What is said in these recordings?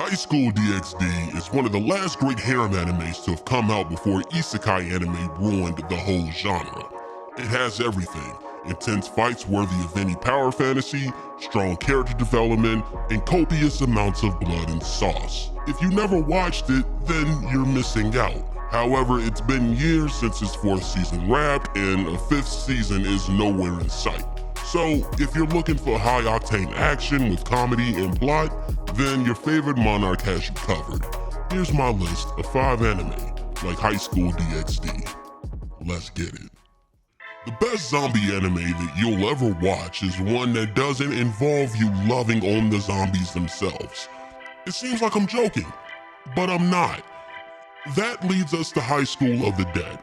High School DxD is one of the last great harem animes to have come out before isekai anime ruined the whole genre. It has everything: intense fights worthy of any power fantasy, strong character development, and copious amounts of blood and sauce. If you never watched it, then you're missing out. However, it's been years since its 4th season wrapped, and a 5th season is nowhere in sight. So, if you're looking for high-octane action with comedy and plot, then your favorite monarch has you covered. Here's my list of 5 anime, like High School DxD. Let's get it. The best zombie anime that you'll ever watch is one that doesn't involve you loving on the zombies themselves. It seems like I'm joking, but I'm not. That leads us to High School of the Dead.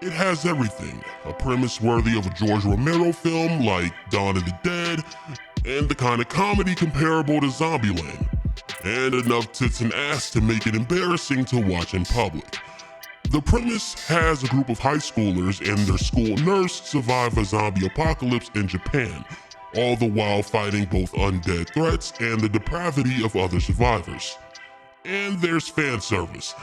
It has everything: a premise worthy of a George Romero film like Dawn of the Dead, and the kind of comedy comparable to Zombieland, and enough tits and ass to make it embarrassing to watch in public. The premise has a group of high schoolers and their school nurse survive a zombie apocalypse in Japan, all the while fighting both undead threats and the depravity of other survivors. And there's fan service.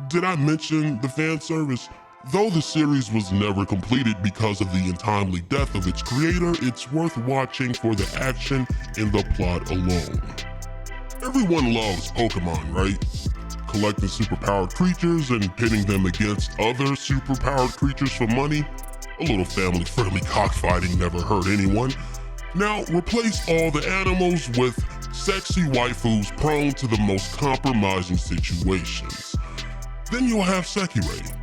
Did I mention the fan service? Though the series was never completed because of the untimely death of its creator, it's worth watching for the action and the plot alone. Everyone loves Pokemon, right? Collecting superpowered creatures and pitting them against other superpowered creatures for money. A little family-friendly cockfighting never hurt anyone. Now, replace all the animals with sexy waifus prone to the most compromising situations. Then you'll have Sekirei.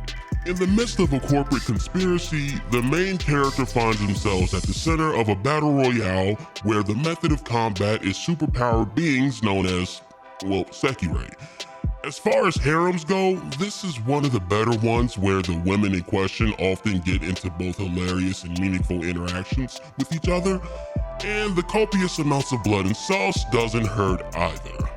In the midst of a corporate conspiracy, the main character finds themselves at the center of a battle royale where the method of combat is superpowered beings known as, well, Sekirei. As far as harems go, this is one of the better ones where the women in question often get into both hilarious and meaningful interactions with each other, and the copious amounts of blood and sauce doesn't hurt either.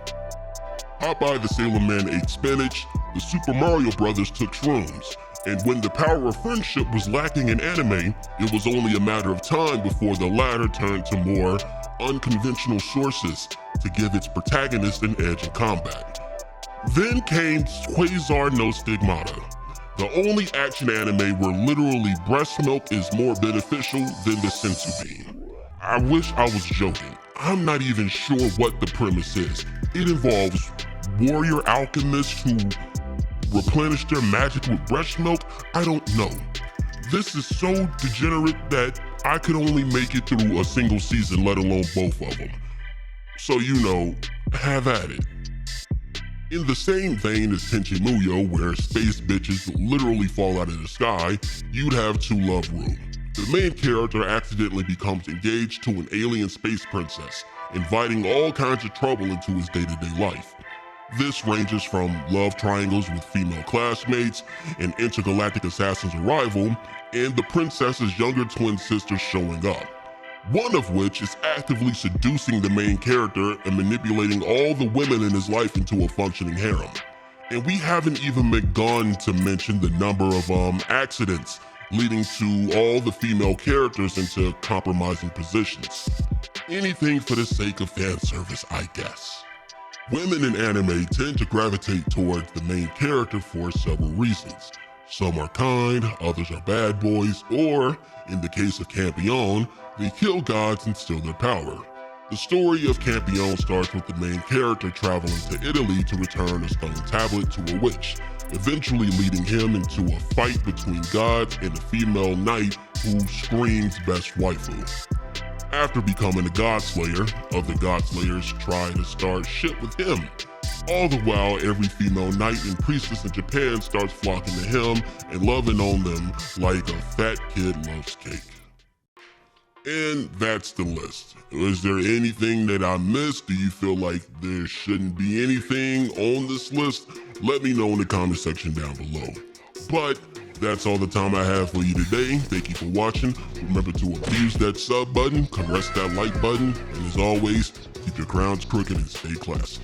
Popeye the Sailor Man ate spinach, the Super Mario Brothers took shrooms, and when the power of friendship was lacking in anime, it was only a matter of time before the latter turned to more unconventional sources to give its protagonist an edge in combat. Then came Quasar no Stigmata, the only action anime where literally breast milk is more beneficial than the senzu bean. I wish I was joking. I'm not even sure what the premise is. It involves warrior alchemists who replenish their magic with breast milk. I don't know. This is so degenerate that I could only make it through a single season, let alone both of them. So have at it. In the same vein as Tenchi Muyo, where space bitches literally fall out of the sky, you'd have To Love Ru. The main character accidentally becomes engaged to an alien space princess, inviting all kinds of trouble into his day-to-day life. This ranges from love triangles with female classmates, an intergalactic assassin's arrival, and the princess's younger twin sisters showing up. One of which is actively seducing the main character and manipulating all the women in his life into a functioning harem. And we haven't even begun to mention the number of accidents leading to all the female characters into compromising positions. Anything for the sake of fan service, I guess. Women in anime tend to gravitate towards the main character for several reasons. Some are kind, others are bad boys, or, in the case of Campion, they kill gods and steal their power. The story of Campion starts with the main character traveling to Italy to return a stone tablet to a witch, eventually leading him into a fight between gods and a female knight who screams best waifu. After becoming a godslayer, other godslayers try to start shit with him. All the while, every female knight and priestess in Japan starts flocking to him and loving on them like a fat kid loves cake. And that's the list. Is there anything that I missed? Do you feel like there shouldn't be anything on this list? Let me know in the comment section down below. But that's all the time I have for you today. Thank you for watching. Remember to abuse that sub button, caress that like button, and as always, keep your crowns crooked and stay classy.